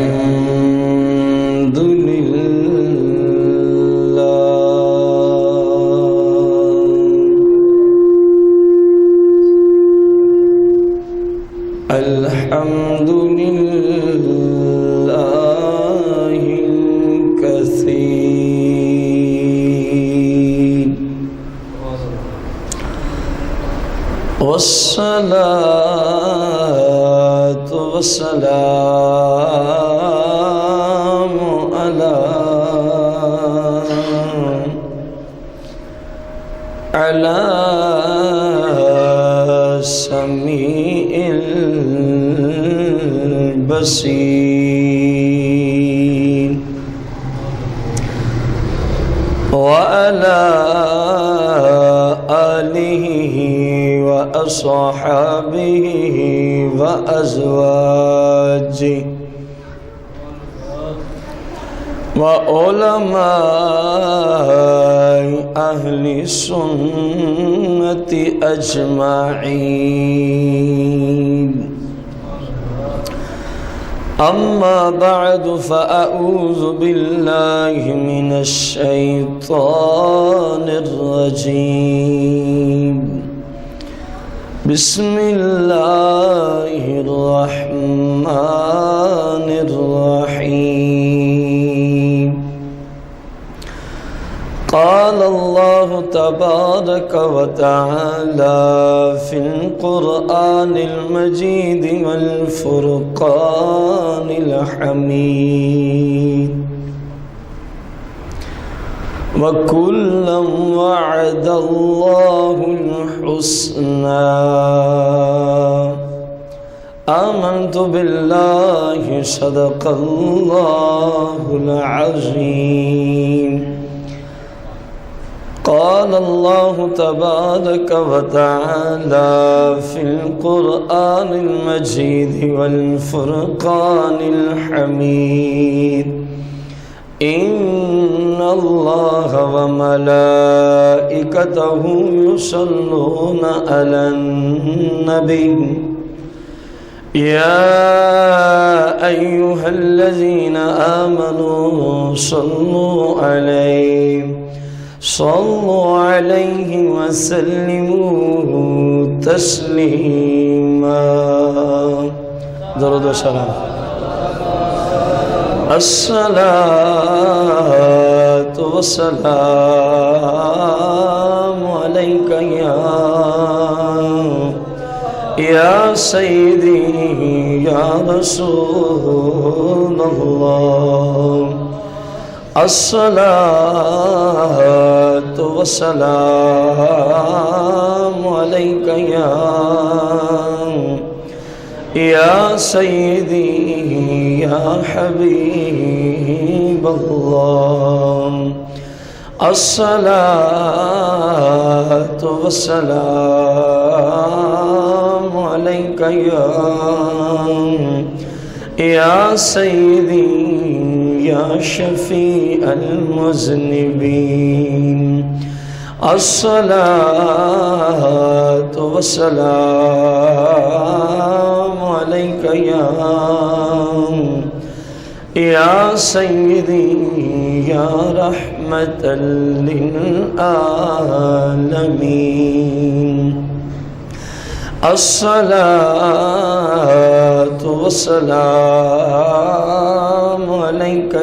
الحمد لله الحمد لله الكثير والصلاة والسلام على سميع البصير وعلى آله وأصحابه وأزواجه وعلماء أهل السنة أجمعين. أما بعد فأعوذ بالله من الشيطان الرجيم. بسم الله الرحمن الرحيم. قال الله تبارك وتعالى في القرآن المجيد والفرقان الحميد. وكلا وعد الله الحسنى. آمنت بالله صدق الله العظيم. قال الله تبارك وتعالى في القرآن المجيد والفرقان الحميد. إن الله وملائكته يصلون على النبي يا أيها الذين آمنوا صلوا عليه وسلموا تسليما. درود و سلام. الصلاة والسلام عليك يا سيدي يا رسول الله. الصلاة والسلام عليك يا سيدي يا حبيب الله. الصلاة والسلام عليك يا سيدي يا شفيع المذنبين. الصلاة والسلام عليك يا سيدي يا رحمة للعالمين. الصلاة والسلام عليك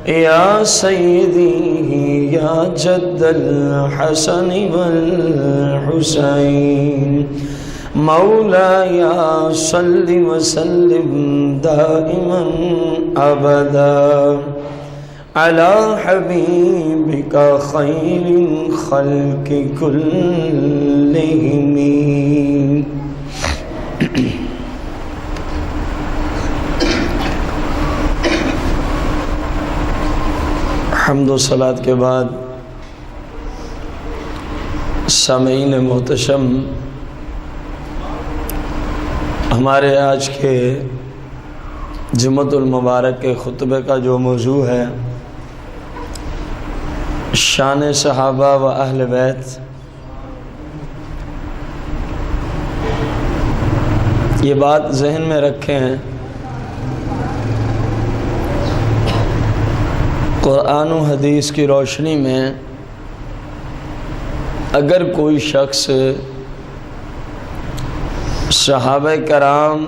يا سيدي يا جد الحسن والحسين. مولاي صل وسلم دائما أبدا على حبيبك خير الخلق كلهم. حمد و صلاۃ کے بعد سامعین محتشم، ہمارے آج کے جمعۃ المبارک کے خطبے کا جو موضوع ہے شان صحابہ و اہل بیت، یہ بات ذہن میں رکھیں، قرآن و حدیث کی روشنی میں اگر کوئی شخص صحابہ کرام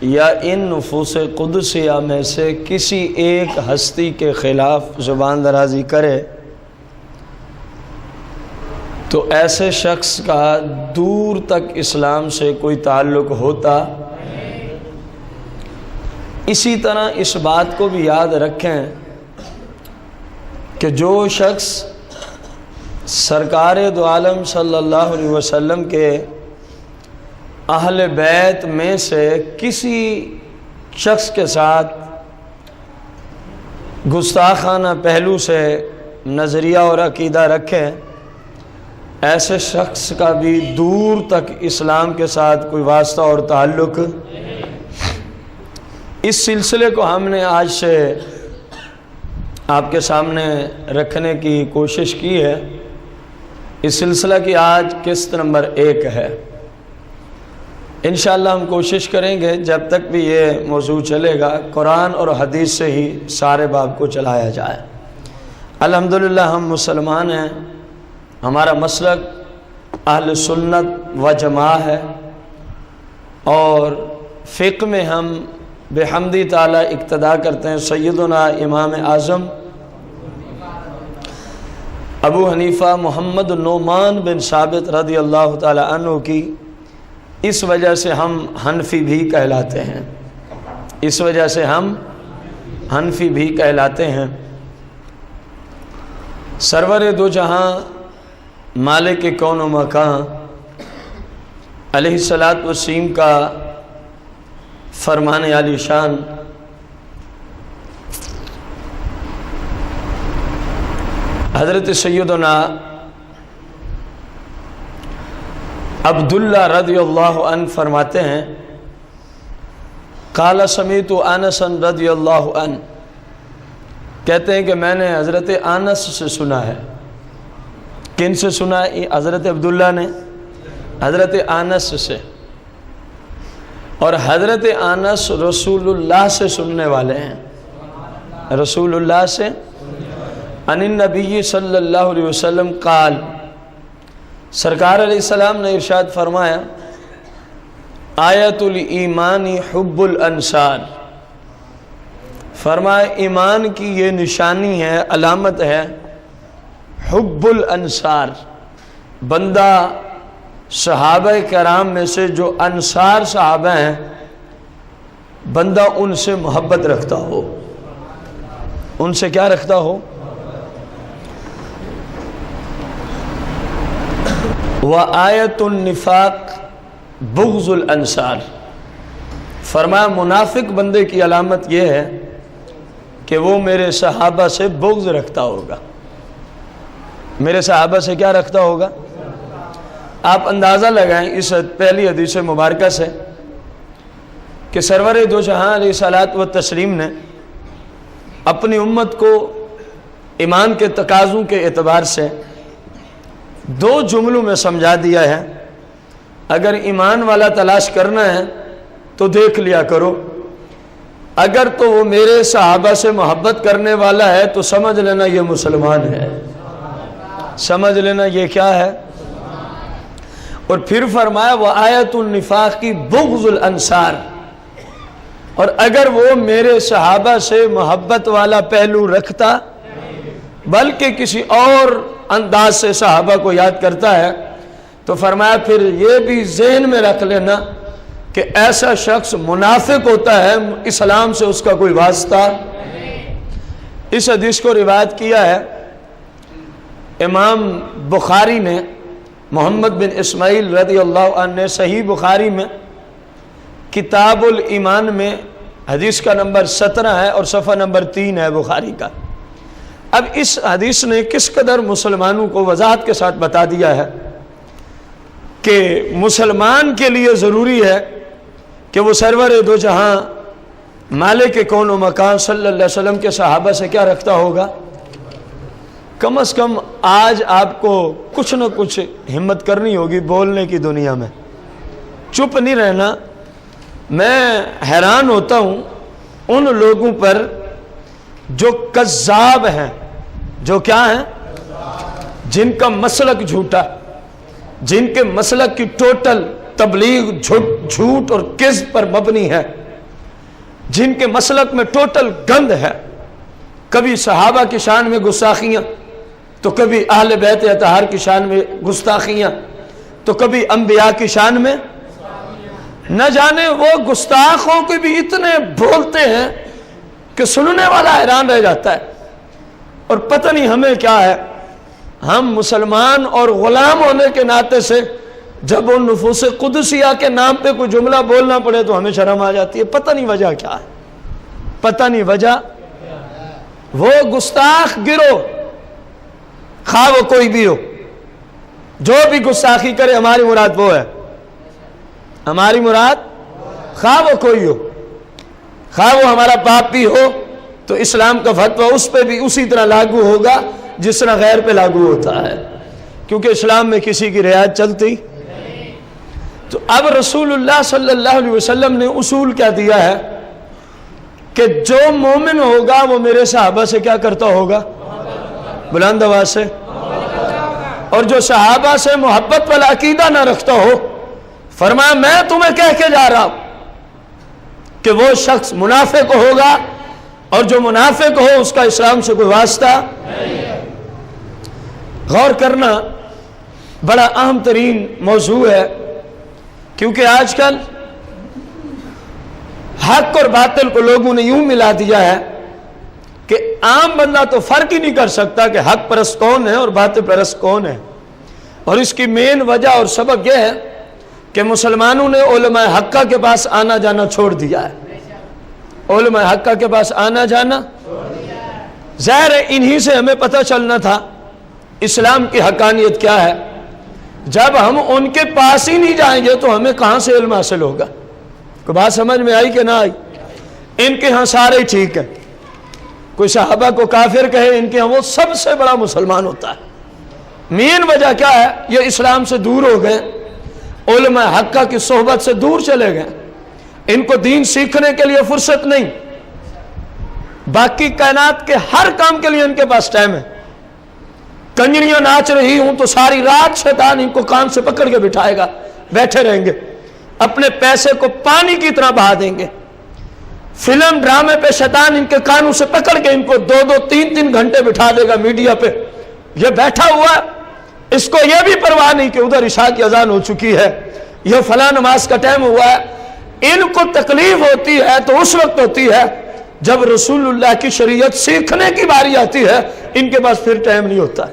یا ان نفوس قدسیہ میں سے کسی ایک ہستی کے خلاف زبان درازی کرے تو ایسے شخص کا دور تک اسلام سے کوئی تعلق ہوتا۔ اسی طرح اس بات کو بھی یاد رکھیں کہ جو شخص سرکار دو عالم صلی اللہ علیہ وسلم کے اہل بیت میں سے کسی شخص کے ساتھ گستاخانہ پہلو سے نظریہ اور عقیدہ رکھے، ایسے شخص کا بھی دور تک اسلام کے ساتھ کوئی واسطہ اور تعلق۔ اس سلسلے کو ہم نے آج سے آپ کے سامنے رکھنے کی کوشش کی ہے۔ اس سلسلہ کی آج قسط نمبر 1 ہے۔ انشاءاللہ ہم کوشش کریں گے جب تک بھی یہ موضوع چلے گا قرآن اور حدیث سے ہی سارے باب کو چلایا جائے۔ الحمدللہ ہم مسلمان ہیں، ہمارا مسلک اہل سنت و جماع ہے، اور فقہ میں ہم بحمدی تعالی اقتداء کرتے ہیں سیدنا امام اعظم ابو حنیفہ محمد نعمان بن ثابت رضی اللہ تعالی عنہ کی۔ اس وجہ سے ہم حنفی بھی کہلاتے ہیں، اس وجہ سے ہم حنفی بھی کہلاتے ہیں۔ سرور دو جہاں مالک کون و مکان علیہ الصلاۃ والسلام کا فرمان عالی شان حضرت سیدنا عبداللہ رضی اللہ عنہ فرماتے ہیں، قال سمیت انس رضی اللہ عنہ، کہتے ہیں کہ میں نے حضرت انس سے سنا ہے۔ کن سے سنا ہے؟ حضرت عبداللہ نے حضرت انس سے، اور حضرت انس رسول اللہ سے سننے والے ہیں، رسول اللہ سے۔ عن النبی صلی اللہ علیہ وسلم قال، سرکار علیہ السلام نے ارشاد فرمایا، آیت الایمان حب الانصار، فرمایا ایمان کی یہ نشانی ہے، علامت ہے، حب الانصار، بندہ صحابہ کرام میں سے جو انصار صحابہ ہیں بندہ ان سے محبت رکھتا ہو، ان سے کیا رکھتا ہو؟ وآیت النفاق بغض الانصار، فرمایا منافق بندے کی علامت یہ ہے کہ وہ میرے صحابہ سے بغض رکھتا ہوگا۔ میرے صحابہ سے کیا رکھتا ہوگا؟ آپ اندازہ لگائیں اس پہلی حدیث مبارکہ سے کہ سرور دو جہاں علیہ الصلاۃ والتسلیم نے اپنی امت کو ایمان کے تقاضوں کے اعتبار سے 2 جملوں میں سمجھا دیا ہے۔ اگر ایمان والا تلاش کرنا ہے تو دیکھ لیا کرو، اگر تو وہ میرے صحابہ سے محبت کرنے والا ہے تو سمجھ لینا یہ مسلمان ہے، سمجھ لینا یہ کیا ہے۔ اور پھر فرمایا وآیت النفاق کی بغض الانصار، اور اگر وہ میرے صحابہ سے محبت والا پہلو رکھتا بلکہ کسی اور انداز سے صحابہ کو یاد کرتا ہے تو فرمایا پھر یہ بھی ذہن میں رکھ لینا کہ ایسا شخص منافق ہوتا ہے، اسلام سے اس کا کوئی واسطہ۔ اس حدیث کو روایت کیا ہے امام بخاری نے، محمد بن اسماعیل رضی اللہ عنہ نے صحیح بخاری میں کتاب الایمان میں حدیث کا نمبر 17 ہے اور صفحہ نمبر 3 ہے بخاری کا۔ اب اس حدیث نے کس قدر مسلمانوں کو وضاحت کے ساتھ بتا دیا ہے کہ مسلمان کے لیے ضروری ہے کہ وہ سرور دو جہاں مالک کون و مکان صلی اللہ علیہ وسلم کے صحابہ سے کیا رکھتا ہوگا۔ کم از کم آج آپ کو کچھ نہ کچھ ہمت کرنی ہوگی بولنے کی دنیا میں، چپ نہیں رہنا، میں حیران ہوتا ہوں ان لوگوں پر جو کذاب ہیں، جو کیا ہیں، جن کا مسلک جھوٹا، جن کے مسلک کی ٹوٹل تبلیغ جھوٹ اور کذب پر مبنی ہے، جن کے مسلک میں ٹوٹل گند ہے، کبھی صحابہ کی شان میں گستاخیاں، تو کبھی اہل بیت اطہار کی شان میں گستاخیاں، تو کبھی انبیاء کی شان میں، نہ جانے وہ گستاخوں کے بھی اتنے بولتے ہیں کہ سننے والا حیران رہ جاتا ہے۔ اور پتہ نہیں ہمیں کیا ہے، ہم مسلمان اور غلام ہونے کے ناطے سے جب ان نفوس قدسیہ کے نام پہ کوئی جملہ بولنا پڑے تو ہمیں شرم آ جاتی ہے۔ پتہ نہیں وجہ کیا ہے، پتہ نہیں وجہ۔ وہ گستاخ گروہ، خواہ وہ کوئی بھی ہو، جو بھی گستاخی کرے ہماری مراد وہ ہے، ہماری مراد خواہ وہ کوئی ہو، خواہ وہ ہمارا باپ بھی ہو، تو اسلام کا فتویٰ اس پہ بھی اسی طرح لاگو ہوگا جس طرح غیر پہ لاگو ہوتا ہے، کیونکہ اسلام میں کسی کی رعایت چلتی۔ تو اب رسول اللہ صلی اللہ علیہ وسلم نے اصول کیا دیا ہے کہ جو مومن ہوگا وہ میرے صحابہ سے کیا کرتا ہوگا، بلند آواز سے، اور جو صحابہ سے محبت والا عقیدہ نہ رکھتا ہو، فرمایا میں تمہیں کہہ کے جا رہا ہوں کہ وہ شخص منافق ہوگا، اور جو منافق ہو اس کا اسلام سے کوئی واسطہ نہیں۔ غور کرنا بڑا اہم ترین موضوع ہے، کیونکہ آج کل حق اور باطل کو لوگوں نے یوں ملا دیا ہے کہ عام بندہ تو فرق ہی نہیں کر سکتا کہ حق پرست کون ہے اور باطل پرست کون ہے۔ اور اس کی مین وجہ اور سبب یہ ہے کہ مسلمانوں نے علماء حقہ کے پاس آنا جانا چھوڑ دیا ہے، علماء حقہ کے پاس آنا جانا، ظاہر ہے انہی سے ہمیں پتہ چلنا تھا اسلام کی حقانیت کیا ہے۔ جب ہم ان کے پاس ہی نہیں جائیں گے تو ہمیں کہاں سے علم حاصل ہوگا؟ کوئی بات سمجھ میں آئی کہ نہ آئی؟ ان کے ہاں سارے ہی ٹھیک ہے، کوئی صحابہ کو کافر کہے، ان کے ہاں وہ سب سے بڑا مسلمان ہوتا ہے۔ مین وجہ کیا ہے؟ یہ اسلام سے دور ہو گئے، علماء حقہ کی صحبت سے دور چلے گئے، ان کو دین سیکھنے کے لیے فرصت نہیں، باقی کائنات کے ہر کام کے لیے ان کے پاس ٹائم ہے۔ کنجریاں ناچ رہی ہوں تو ساری رات شیطان ان کو کان سے پکڑ کے بٹھائے گا، بیٹھے رہیں گے، اپنے پیسے کو پانی کی طرح بہا دیں گے۔ فلم ڈرامے پہ شیطان ان کے کانوں سے پکڑ کے ان کو 2-2 3-3 گھنٹے بٹھا دے گا میڈیا پہ، یہ بیٹھا ہوا، اس کو یہ بھی پرواہ نہیں کہ ادھر عشاء کی اذان ہو چکی ہے، یہ فلاں نماز کا ٹائم ہوا ہے۔ ان کو تکلیف ہوتی ہے تو اس وقت ہوتی ہے جب رسول اللہ کی شریعت سیکھنے کی باری آتی ہے، ان کے پاس پھر ٹائم نہیں ہوتا۔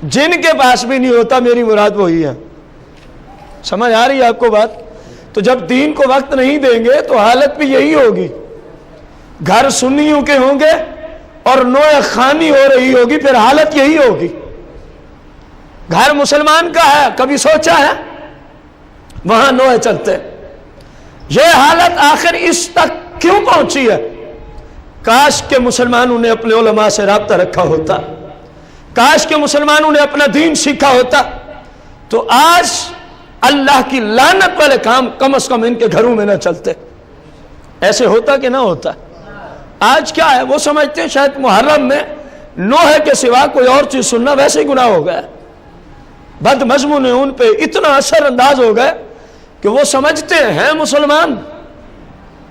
جن کے پاس بھی نہیں ہوتا میری مراد وہی ہے۔ سمجھ آ رہی ہے آپ کو بات؟ تو جب دین کو وقت نہیں دیں گے تو حالت بھی یہی ہوگی، گھر سنیوں کے ہوں گے اور نوع خانی ہو رہی ہوگی، پھر حالت یہی ہوگی۔ گھر مسلمان کا ہے، کبھی سوچا ہے؟ وہاں نوع چلتے۔ یہ حالت آخر اس تک کیوں پہنچی ہے؟ کاش کہ مسلمانوں نے اپنے علماء سے رابطہ رکھا ہوتا، کاش کہ مسلمانوں نے اپنا دین سیکھا ہوتا، تو آج اللہ کی لعنت والے کام کم از کم ان کے گھروں میں نہ چلتے۔ ایسے ہوتا کہ نہ ہوتا؟ آج کیا ہے، وہ سمجھتے ہیں شاید محرم میں نوحہ کے سوا کوئی اور چیز سننا ویسے ہی گناہ ہو گیا۔ بد مضمون ان پہ اتنا اثر انداز ہو گئے کہ وہ سمجھتے ہیں مسلمان،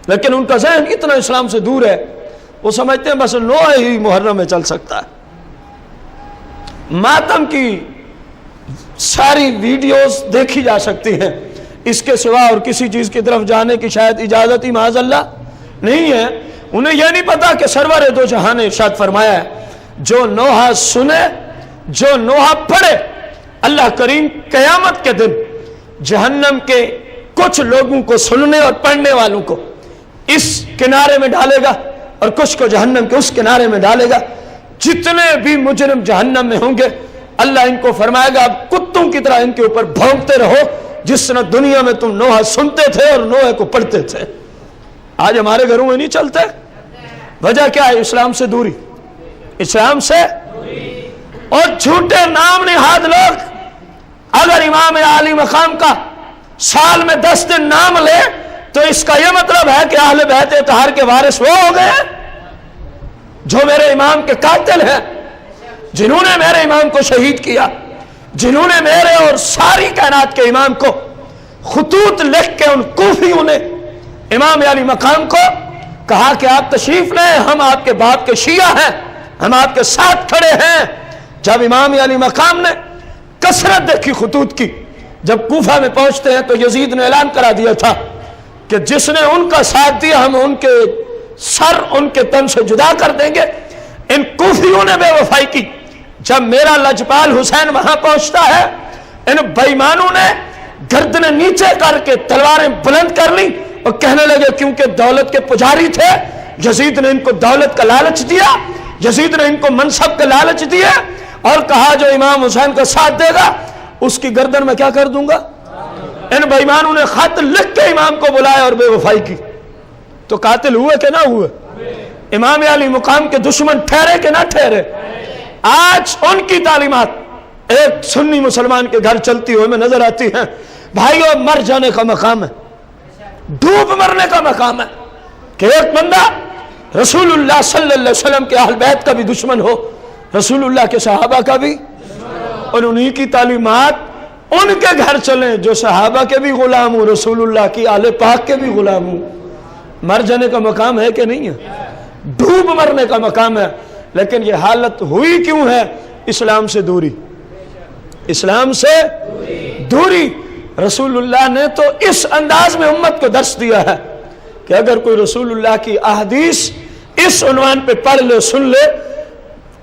لیکن ان کا ذہن اتنا اسلام سے دور ہے، وہ سمجھتے ہیں بس نوحہ ہی محرم میں چل سکتا ہے۔ ماتم کی ساری ویڈیوز دیکھی جا سکتی ہیں، اس کے سوا اور کسی چیز کی طرف جانے کی شاید اجازت ہی معاذ اللہ نہیں ہے۔ انہیں یہ نہیں پتا کہ سرور دو جہاں نے ارشاد فرمایا ہے، جو نوحہ سنے، جو نوحہ پڑھے، اللہ کریم قیامت کے دن جہنم کے کچھ لوگوں کو، سننے اور پڑھنے والوں کو اس کنارے میں ڈالے گا اور کچھ کو جہنم کے اس کنارے میں ڈالے گا۔ جتنے بھی مجرم جہنم میں ہوں گے اللہ ان کو فرمائے گا اب کتوں کی طرح ان کے اوپر بھونکتے رہو، جس طرح دنیا میں تم نوحہ سنتے تھے اور نوحہ کو پڑھتے تھے۔ آج ہمارے گھروں میں نہیں چلتے، وجہ کیا ہے؟ اسلام سے دوری، اسلام سے اور جھوٹے نام نہاد لوگ۔ اگر امام عالی مقام کا سال میں 10 دن نام لے تو اس کا یہ مطلب ہے کہ اہل بیت اطہار کے وارث وہ ہو گئے جو میرے امام کے قاتل ہیں، جنہوں نے میرے امام کو شہید کیا، جنہوں نے میرے اور ساری کائنات کے امام کو خطوط لکھ کے ان کوفیوں نے امام علی مقام کو کہا کہ آپ تشریف لیں، ہم آپ کے باپ کے شیعہ ہیں، ہم آپ کے ساتھ کھڑے ہیں۔ جب امام علی مقام نے کثرت دیکھی خطوط کی، جب کوفہ میں پہنچتے ہیں تو یزید نے اعلان کرا دیا تھا کہ جس نے ان کا ساتھ دیا ہم ان کے سر ان کے تن سے جدا کر دیں گے۔ ان کوفیوں نے بے وفائی کی۔ جب میرا لجپال حسین وہاں پہنچتا ہے، ان بے ایمانوں نے گردنیں نیچے کر کے تلواریں بلند کر لی اور کہنے لگے کیونکہ دولت کے پجاری تھے، یزید نے ان کو دولت کا لالچ دیا، یزید نے ان کو منصب کا لالچ دیا اور کہا جو امام حسین کا ساتھ دے گا اس کی گردن میں کیا کر دوں گا۔ ان بے ایمانوں نے خط لکھ کے امام کو بلایا اور بے وفائی کی۔ تو قاتل ہوئے کہ نہ ہوئے؟ امام علی مقام کے دشمن ٹھہرے کہ نہ ٹھہرے؟ آج ان کی تعلیمات ایک سنی مسلمان کے گھر چلتی ہوئے میں نظر آتی ہیں۔ بھائیو، مر جانے کا مقام ہے، ڈوب مرنے کا مقام ہے کہ ایک بندہ رسول اللہ صلی اللہ علیہ وسلم کے اہل بیت کا بھی دشمن ہو، رسول اللہ کے صحابہ کا بھی، اور انہی کی تعلیمات ان کے گھر چلیں جو صحابہ کے بھی غلام ہوں، رسول اللہ کی آل پاک کے بھی غلام ہوں۔ مر جانے کا مقام ہے کہ نہیں ہے؟ ڈوب مرنے کا مقام ہے۔ لیکن یہ حالت ہوئی کیوں ہے؟ اسلام سے دوری، اسلام سے دوری۔ رسول اللہ نے تو اس انداز میں امت کو درس دیا ہے کہ اگر کوئی رسول اللہ کی احادیث اس عنوان پہ پڑھ لے، سن لے،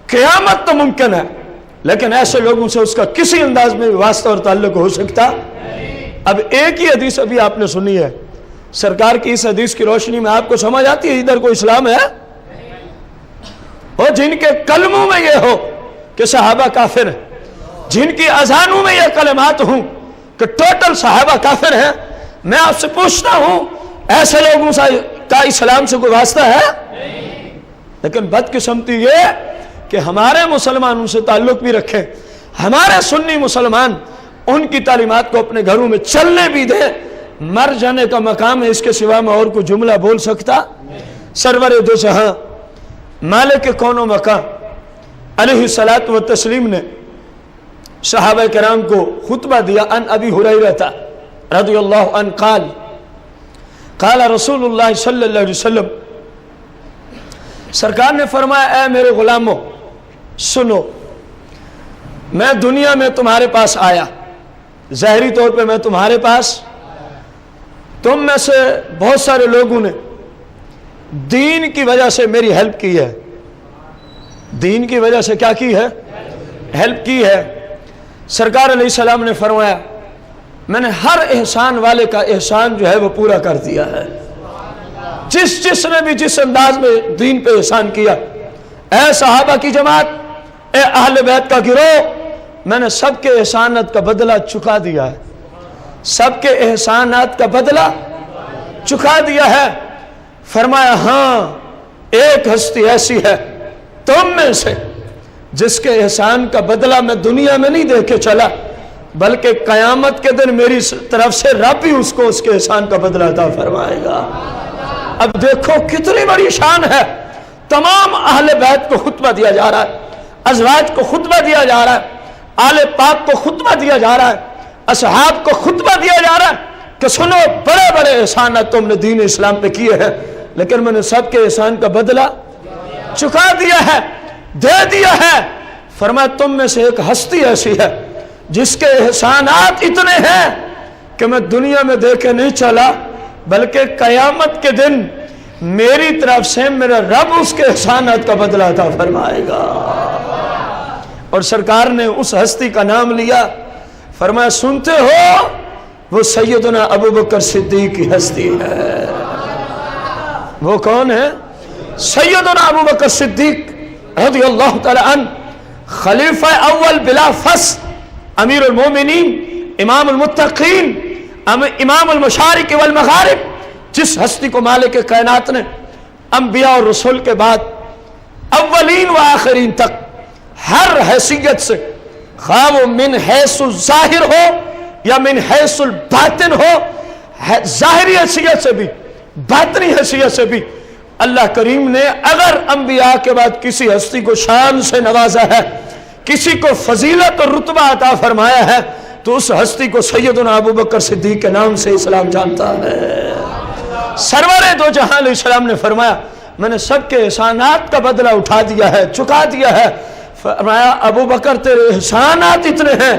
قیامت تو ممکن ہے، لیکن ایسے لوگوں سے اس کا کسی انداز میں واسطہ اور تعلق ہو سکتا۔ اب ایک ہی حدیث ابھی آپ نے سنی ہے، سرکار کی اس حدیث کی روشنی میں آپ کو سمجھ آتی ہے ادھر کوئی اسلام ہے؟ اور جن کے کلموں میں یہ ہو کہ صحابہ کافر ہیں، جن کی اذانوں میں یہ کلمات ہوں کہ ٹوٹل صحابہ کافر ہیں، میں آپ سے پوچھتا ہوں ایسے لوگوں کا اسلام سے کوئی واسطہ ہے؟ لیکن بدقسمتی یہ کہ ہمارے مسلمانوں سے تعلق بھی رکھیں، ہمارے سنی مسلمان ان کی تعلیمات کو اپنے گھروں میں چلنے بھی دیں۔ مر جانے کا مقام ہے، اس کے سوا میں اور کوئی جملہ بول سکتا؟ سرور دو جہاں مالک کون و مکان علیہ الصلاۃ والتسلیم نے صحابہ کرام کو خطبہ دیا۔ ان ابی ہریرہ رضی اللہ عنہ قال قال رسول اللہ صلی اللہ علیہ وسلم، سرکار نے فرمایا اے میرے غلاموں سنو، میں دنیا میں تمہارے پاس آیا، ظاہری طور پہ میں تمہارے پاس، تم میں سے بہت سارے لوگوں نے دین کی وجہ سے میری ہیلپ کی ہے، دین کی وجہ سے کیا کی ہے؟ ہیلپ کی ہے۔ سرکار علیہ السلام نے فرمایا میں نے ہر احسان والے کا احسان جو ہے وہ پورا کر دیا ہے، جس نے بھی جس انداز میں دین پہ احسان کیا، اے صحابہ کی جماعت، اے اہل بیت کا گروہ، میں نے سب کے احسانات کا بدلہ چکا دیا ہے، سب کے احسانات کا بدلہ چکا دیا ہے۔ فرمایا ہاں ایک ہستی ایسی ہے تم میں سے جس کے احسان کا بدلہ میں دنیا میں نہیں دے کے چلا، بلکہ قیامت کے دن میری طرف سے رب ہی اس کو اس کے احسان کا بدلہ عطا فرمائے گا۔ اب دیکھو کتنی بڑی شان ہے، تمام اہل بیت کو خطبہ دیا جا رہا ہے، ازواج کو خطبہ دیا جا رہا ہے، آل پاک کو خطبہ دیا جا رہا ہے، اصحاب کو خطبہ دیا جا رہا ہے کہ سنو بڑے بڑے احسانات تم نے دین اسلام پہ کیے ہیں، لیکن میں نے سب کے احسان کا بدلہ چکا دیا ہے، دے دیا ہے۔ فرمایا تم میں سے ایک ہستی ایسی ہے جس کے احسانات اتنے ہیں کہ میں دنیا میں دے کے نہیں چلا، بلکہ قیامت کے دن میری طرف سے میرا رب اس کے احسانات کا بدلہ عطا فرمائے گا۔ اور سرکار نے اس ہستی کا نام لیا، فرمایا سنتے ہو وہ سیدنا ابو بکر صدیق کی ہستی ہے۔ وہ کون ہے؟ سیدنا ابو بکر صدیق رضی اللہ تعالی عنہ، خلیفہ اول بلا فصل، امیر المومنین، امام المتقین، امام المشارق والمغارب، جس ہستی کو مالک کائنات نے انبیاء اور رسول کے بعد اولین و آخرین تک ہر حیثیت سے، خواہ وہ من حیث الظاہر ہو یا من حیث الباطن ہو، ظاہری حیثیت سے بھی باطنی حیثیت سے بھی اللہ کریم نے اگر انبیاء کے بعد کسی ہستی کو شان سے نوازا ہے، کسی کو فضیلت اور رتبہ عطا فرمایا ہے، تو اس ہستی کو سیدنا ابو بکر صدیق کے نام سے اسلام جانتا ہے۔ سرور دو جہاں علیہ السلام نے فرمایا میں نے سب کے احسانات کا بدلہ اٹھا دیا ہے، چکا دیا ہے۔ فرمایا ابو بکر تیرے احسانات اتنے ہیں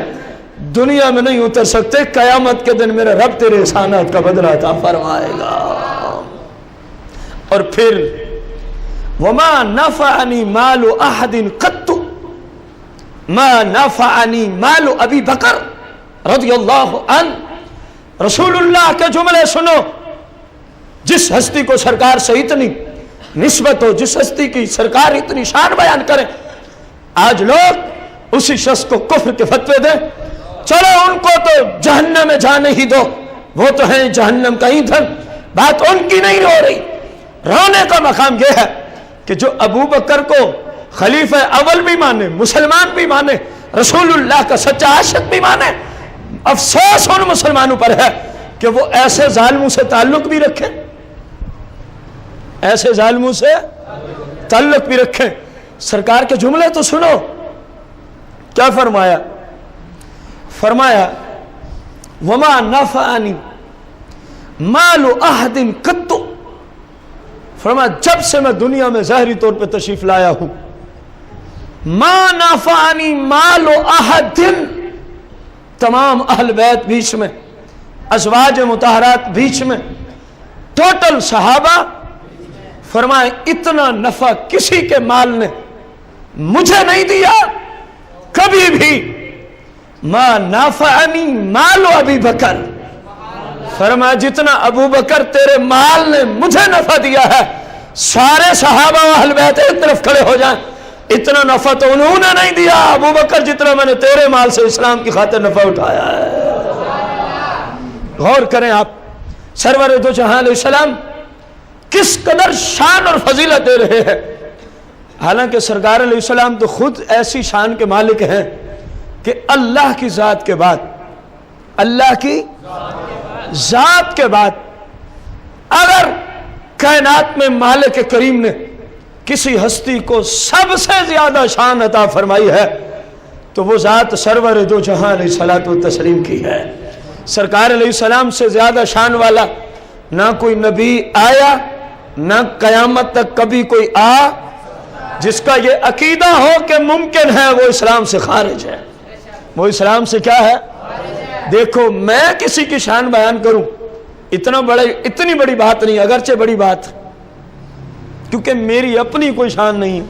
دنیا میں نہیں اتر سکتے، قیامت کے دن میرا رب تیرے احسانات کا بدلہ عطا فرمائے گا۔ اور پھر وما نفعنی مال احد قط ما نفعنی مال ابی بکر رضی اللہ عنہ۔ رسول اللہ کے جملے سنو، جس ہستی کو سرکار سے اتنی نسبت ہو، جس ہستی کی سرکار اتنی شان بیان کرے، آج لوگ اسی شخص کو کفر کے فتوے دیں۔ چلو ان کو تو جہنم میں جانے ہی دو، وہ تو ہیں جہنم کا ایندھن، بات ان کی نہیں ہو رہی۔ رونے کا مقام یہ ہے کہ جو ابو بکر کو خلیفہ اول بھی مانے، مسلمان بھی مانے، رسول اللہ کا سچا عاشق بھی مانے، افسوس ان مسلمانوں پر ہے کہ وہ ایسے ظالموں سے تعلق بھی رکھیں، ایسے ظالموں سے تعلق بھی رکھیں۔ سرکار کے جملے تو سنو، کیا فرمایا؟ فرمایا وما نفعنی مال احد قط، فرمایا جب سے میں دنیا میں ظاہری طور پہ تشریف لایا ہوں، ما نفعنی مال احد، تمام اہل بیت بیچ میں، ازواج مطہرات بیچ میں، ٹوٹل صحابہ، فرمائے اتنا نفع کسی کے مال نے مجھے نہیں دیا کبھی بھی۔ ما نفعنی مال ابی بکر، فرمایا جتنا ابو بکر تیرے مال نے مجھے نفع دیا ہے، سارے صحابہ و اہل بیت ایک طرف کھڑے ہو جائیں، اتنا نفع تو انہوں نے نہیں دیا ابو بکر جتنا میں نے تیرے مال سے اسلام کی خاطر نفع اٹھایا ہے۔ غور کریں آپ، سرور دو جہاں علیہ السلام کس قدر شان اور فضیلت دے رہے ہیں، حالانکہ سرکار علیہ السلام تو خود ایسی شان کے مالک ہیں کہ اللہ کی ذات کے بعد، اللہ کی ذات کے بعد اگر کائنات میں مالک کریم نے کسی ہستی کو سب سے زیادہ شان عطا فرمائی ہے تو وہ ذات سرور دو جہاں علیہ الصلوۃ والتسلیم کی ہے۔ سرکار علیہ السلام سے زیادہ شان والا نہ کوئی نبی آیا، نہ قیامت تک کبھی کوئی جس کا یہ عقیدہ ہو کہ ممکن ہے وہ اسلام سے خارج ہے، وہ اسلام سے کیا ہے۔ دیکھو میں کسی کی شان بیان کروں اتنی بڑی بات نہیں، اگرچہ بڑی بات کیونکہ میری اپنی کوئی شان نہیں ہے۔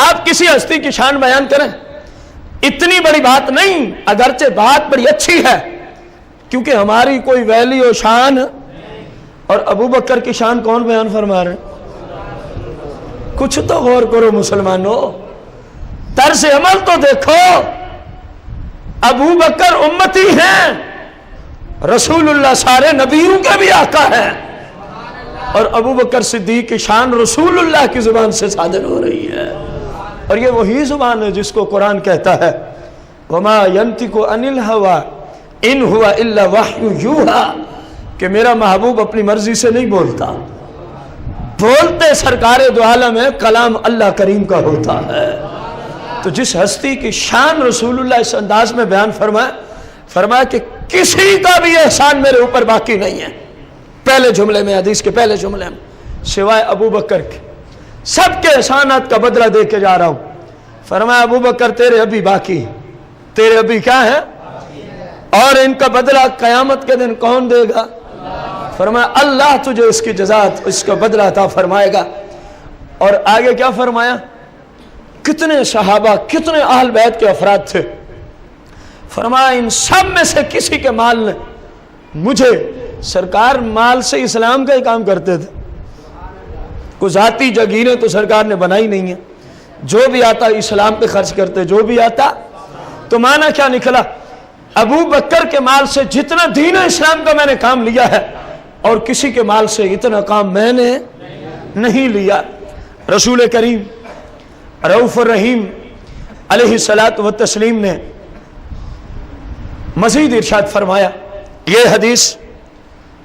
آپ کسی ہستی کی شان بیان کریں اتنی بڑی بات نہیں، اگرچہ بات بڑی اچھی ہے کیونکہ ہماری کوئی ویلی و شان۔ اور ابو بکر کی شان کون بیان فرما رہے ہیں؟ کچھ تو غور کرو مسلمانوں، طرز عمل تو دیکھو۔ ابو بکر امتی ہیں، رسول اللہ سارے نبیوں کے بھی آقا ہیں، اور ابو بکر صدیق کی شان رسول اللہ کی زبان سے صادر ہو رہی ہے، اور یہ وہی زبان ہے جس کو قرآن کہتا ہے وَمَا يَنْتِقُ عَنِ الْهَوَىٰ إِنْ هُوَ إِلَّا وَحْيٌ يُوحَىٰ، کہ میرا محبوب اپنی مرضی سے نہیں بولتا، بولتے سرکار دو عالم ہے، کلام اللہ کریم کا ہوتا ہے۔ تو جس ہستی کی شان رسول اللہ اس انداز میں بیان فرمایا کہ کسی کا بھی احسان میرے اوپر باقی نہیں ہے، پہلے جملے میں، حدیث کے پہلے جملے میں، سوائے ابو بکر کے، سب کے احسانات کا بدلہ دے کے جا رہا ہوں۔ فرمایا ابو بکر تیرے ابھی باقی ہیں، تیرے ابھی کیا ہے، اور ان کا بدلہ قیامت کے دن کون دے گا؟ فرمایا اللہ تجھے اس کی جزا، اس کا بدلہ عطا فرمائے گا۔ اور آگے کیا فرمایا؟ کتنے صحابہ، کتنے اہل بیت کے افراد تھے، فرمایا ان سب میں سے کسی کے مال نے مجھے، سرکار مال سے اسلام کا ہی کام کرتے تھے، کوئی ذاتی جاگیریں تو سرکار نے بنائی نہیں ہیں، جو بھی آتا اسلام پہ خرچ کرتے، جو بھی آتا۔ تو معنی کیا نکلا؟ ابو بکر کے مال سے جتنا دین اسلام کا میں نے کام لیا ہے اور کسی کے مال سے اتنا کام میں نے نہیں لیا۔ رسول کریم رؤوف الرحیم علیہ الصلاۃ والتسلیم نے مزید ارشاد فرمایا، یہ حدیث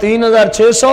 3600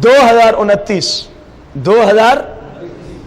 2029, 2000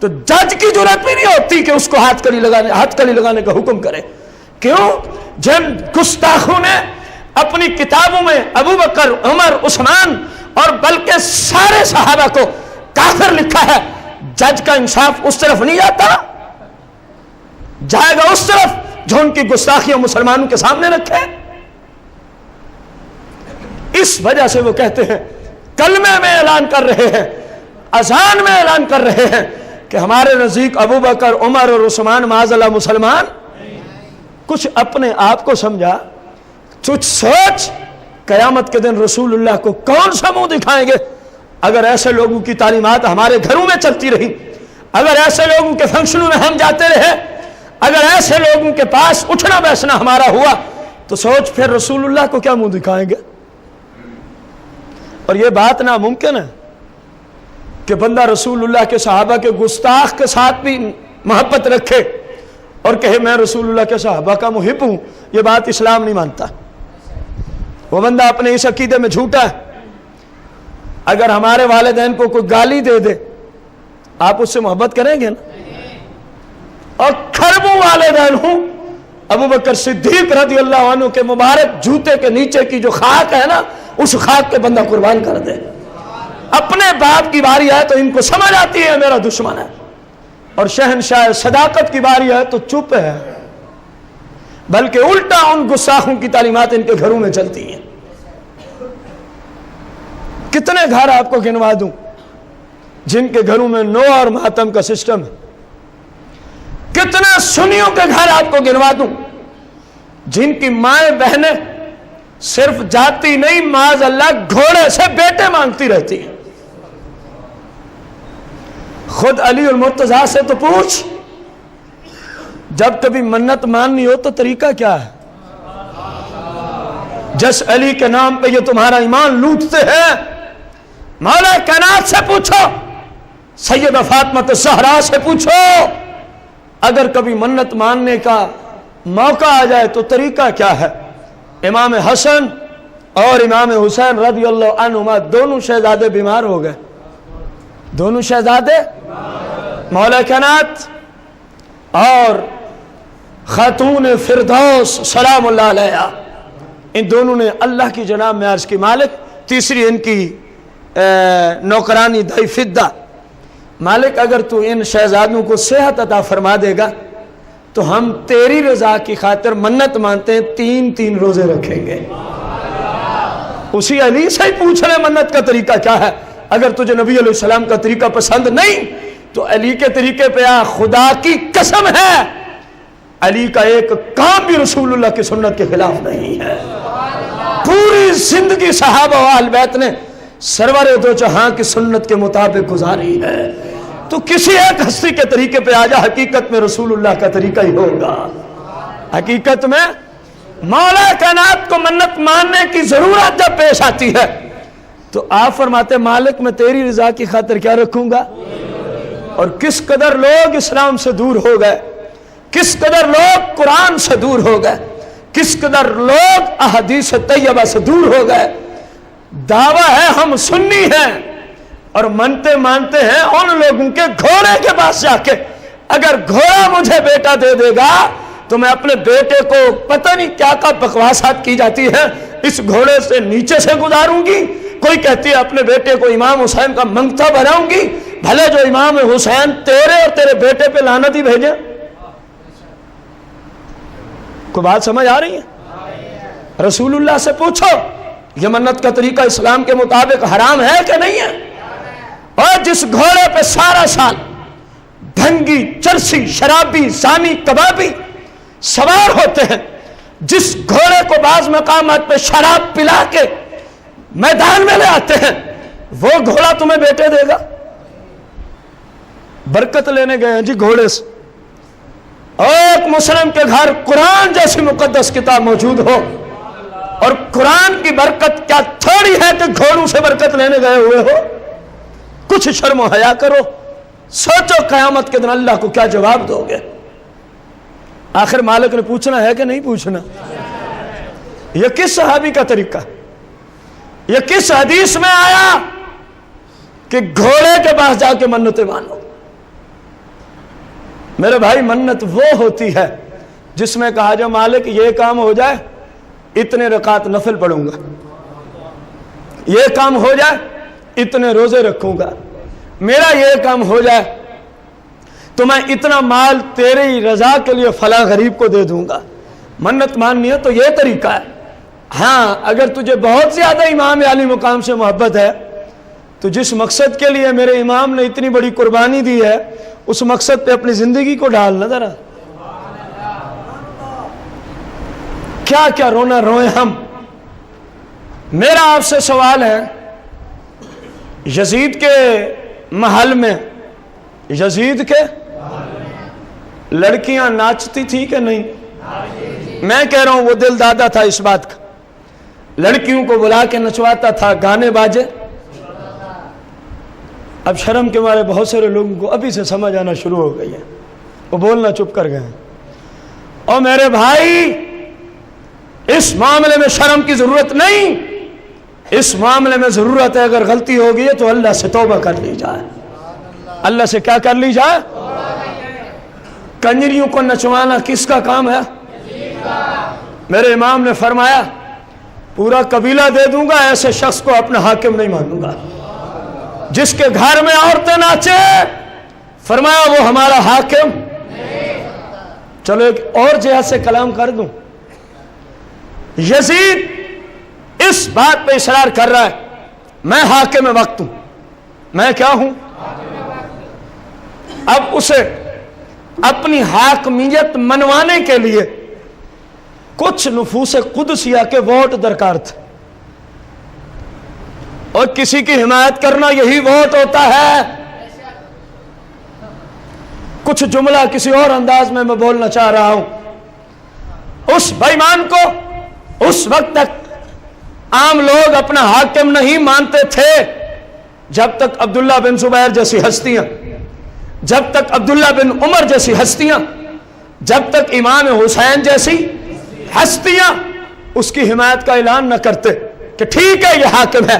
تو جج کی ضرورت بھی نہیں ہوتی کہ اس کو ہاتھ کڑی لگانے کا حکم کرے. کیوں؟ جن گستاخوں نے اپنی کتابوں میں ابو بکر، عمر، عثمان اور بلکہ سارے صحابہ کو کافر لکھا ہے، جج کا انصاف اس طرف نہیں جاتا، جائے گا اس طرف جو ان کی گستاخیاں مسلمانوں کے سامنے رکھے. اس وجہ سے وہ کہتے ہیں، کلمے میں اعلان کر رہے ہیں، اذان میں اعلان کر رہے ہیں کہ ہمارے نزدیک ابو بکر، عمر اور عثمان معاذ اللہ مسلمان. کچھ اپنے آپ کو سمجھا، تجھ سوچ قیامت کے دن رسول اللہ کو کون سا منہ دکھائیں گے اگر ایسے لوگوں کی تعلیمات ہمارے گھروں میں چلتی رہی، اگر ایسے لوگوں کے فنکشنوں میں ہم جاتے رہے، اگر ایسے لوگوں کے پاس اٹھنا بیسنا ہمارا ہوا، تو سوچ پھر رسول اللہ کو کیا منہ دکھائیں گے. اور یہ بات ناممکن ہے کہ بندہ رسول اللہ کے صحابہ کے گستاخ کے ساتھ بھی محبت رکھے اور کہے میں رسول اللہ کے صحابہ کا محب ہوں. یہ بات اسلام نہیں مانتا. وہ بندہ اپنے اس عقیدے میں جھوٹا ہے. اگر ہمارے والدین کو کوئی گالی دے دے، آپ اس سے محبت کریں گے نا؟ اور کھربوں والدین ہوں، ابو بکر صدیق رضی اللہ عنہ کے مبارک جوتے کے نیچے کی جو خاک ہے نا، اس خاک کے بندہ قربان کر دے. اپنے باپ کی باری ہے تو ان کو سمجھ آتی ہے میرا دشمن ہے، اور شہنشاہ صداقت کی باری ہے تو چپ ہے، بلکہ الٹا ان گستاخوں کی تعلیمات ان کے گھروں میں چلتی ہیں. کتنے گھر آپ کو گنوا دوں جن کے گھروں میں نو اور ماتم کا سسٹم ہے؟ کتنے سنیوں کے گھر آپ کو گنوا دوں جن کی مائیں بہنیں صرف جاتی نہیں، معاذ اللہ گھوڑے سے بیٹے مانگتی رہتی ہیں. خود علی المرتضیٰ سے تو پوچھ، جب کبھی منت ماننی ہو تو طریقہ کیا ہے؟ جس علی کے نام پہ یہ تمہارا ایمان لوٹتے ہیں، مولا کائنات سے پوچھو، سیدہ فاطمہ الزہرا سے پوچھو، اگر کبھی منت ماننے کا موقع آ جائے تو طریقہ کیا ہے؟ امام حسن اور امام حسین رضی اللہ عنہما دونوں شہزادے بیمار ہو گئے. دونوں شہزادے مولا کائنات اور خاتون فردوس سلام اللہ علیہا، ان دونوں نے اللہ کی جناب میں عرض کی، مالک، تیسری ان کی نوکرانی دائی فدہ، مالک اگر تو ان شہزادوں کو صحت عطا فرما دے گا تو ہم تیری رضا کی خاطر منت مانتے ہیں 3 روزے رکھیں گے. اسی علی سے ہی پوچھ رہے منت کا طریقہ کیا ہے. اگر تجھے نبی علیہ السلام کا طریقہ پسند نہیں تو علی کے طریقے پہ آ. خدا کی قسم ہے علی کا ایک کام بھی رسول اللہ کی سنت کے خلاف نہیں ہے. پوری زندگی صحابہ و اہل بیت نے سرور دو جہاں کی سنت کے مطابق گزاری ہے. تو کسی ایک ہستی کے طریقے پہ آ جا، حقیقت میں رسول اللہ کا طریقہ ہی ہوگا. حقیقت میں مولا کائنات کو منت ماننے کی ضرورت جب پیش آتی ہے تو آپ فرماتے مالک میں تیری رضا کی خاطر کیا رکھوں گا. اور کس قدر لوگ اسلام سے دور ہو گئے، کس قدر لوگ قرآن سے دور ہو گئے، کس قدر لوگ احادیث طیبہ سے دور ہو گئے. دعویٰ ہے ہم سنی ہیں اور منتے مانتے ہیں ان لوگوں کے گھوڑے کے پاس جا کے، اگر گھوڑا مجھے بیٹا دے دے گا تو میں اپنے بیٹے کو پتہ نہیں کیا کا بکواسات کی جاتی ہے اس گھوڑے سے نیچے سے گزاروں گی. کوئی کہتی ہے اپنے بیٹے کو امام حسین کا منگتا بناؤں گی، بھلے جو امام حسین تیرے اور تیرے بیٹے پہ لعنت ہی بھیجے. کوئی بات سمجھ آ رہی ہے؟ رسول اللہ سے پوچھو یہ منت کا طریقہ اسلام کے مطابق حرام ہے کہ نہیں ہے؟ اور جس گھوڑے پہ سارا سال بھنگی، چرسی، شرابی، زانی، کبابی سوار ہوتے ہیں، جس گھوڑے کو بعض مقامات پہ شراب پلا کے میدان میں لے آتے ہیں، وہ گھوڑا تمہیں بیٹے دے گا؟ برکت لینے گئے ہیں جی گھوڑے سے. ایک مسلم کے گھر قرآن جیسی مقدس کتاب موجود ہو اور قرآن کی برکت کیا تھوڑی ہے کہ گھوڑوں سے برکت لینے گئے ہوئے ہو. کچھ شرم و حیا کرو. سوچو قیامت کے دن اللہ کو کیا جواب دو گے. آخر مالک نے پوچھنا ہے کہ نہیں پوچھنا؟ یہ کس صحابی کا طریقہ؟ یہ کس حدیث میں آیا کہ گھوڑے کے پاس جا کے منتیں مانو؟ میرے بھائی منت وہ ہوتی ہے جس میں کہا جائے مالک یہ کام ہو جائے اتنے رکعت نفل پڑھوں گا، یہ کام ہو جائے اتنے روزے رکھوں گا، میرا یہ کام ہو جائے تو میں اتنا مال تیری رضا کے لیے فلاں غریب کو دے دوں گا۔ منت ماننی ہے تو یہ طریقہ ہے۔ ہاں اگر تجھے بہت زیادہ امام علی مقام سے محبت ہے تو جس مقصد کے لیے میرے امام نے اتنی بڑی قربانی دی ہے اس مقصد پہ اپنی زندگی کو ڈالنا ذرا۔ کیا کیا رونا روئے ہم۔ میرا آپ سے سوال ہے، یزید کے محل میں، یزید کے لڑکیاں ناچتی تھی کہ نہیں؟ میں کہہ رہا ہوں وہ دل دادا تھا اس بات کا، لڑکیوں کو بلا کے نچواتا تھا، گانے باجے۔ اب شرم کے مارے بہت سارے لوگوں کو ابھی سے سمجھ آنا شروع ہو گئی ہے، وہ بولنا چپ کر گئے ہیں۔ اور میرے بھائی اس معاملے میں شرم کی ضرورت نہیں، اس معاملے میں ضرورت ہے اگر غلطی ہو گئی ہے تو اللہ سے توبہ کر لی جائے۔ اللہ سے کیا کر لی جائے؟ کنجریوں کو نچوانا کس کا کام ہے؟ میرے امام نے فرمایا پورا قبیلہ دے دوں گا، ایسے شخص کو اپنا حاکم نہیں مانوں گا جس کے گھر میں عورتیں ناچے۔ فرمایا وہ ہمارا حاکم۔ چلو ایک اور جہت سے کلام کر دوں، یزید اس بات پہ اصرار کر رہا ہے میں حاکم وقت ہوں، میں کیا ہوں؟ اب اسے اپنی حاکمیت منوانے کے لیے کچھ نفوس قدسیہ کے ووٹ درکار تھے، اور کسی کی حمایت کرنا یہی ووٹ ہوتا ہے۔ کچھ جملہ کسی اور انداز میں بولنا چاہ رہا ہوں۔ اس بے ایمان کو اس وقت تک عام لوگ اپنا حاکم نہیں مانتے تھے جب تک عبداللہ بن زبیر جیسی ہستیاں، جب تک عبداللہ بن عمر جیسی ہستیاں، جب تک امام حسین جیسی ہستیاں اس کی حمایت کا اعلان نہ کرتے کہ ٹھیک ہے یہ حاکم ہے،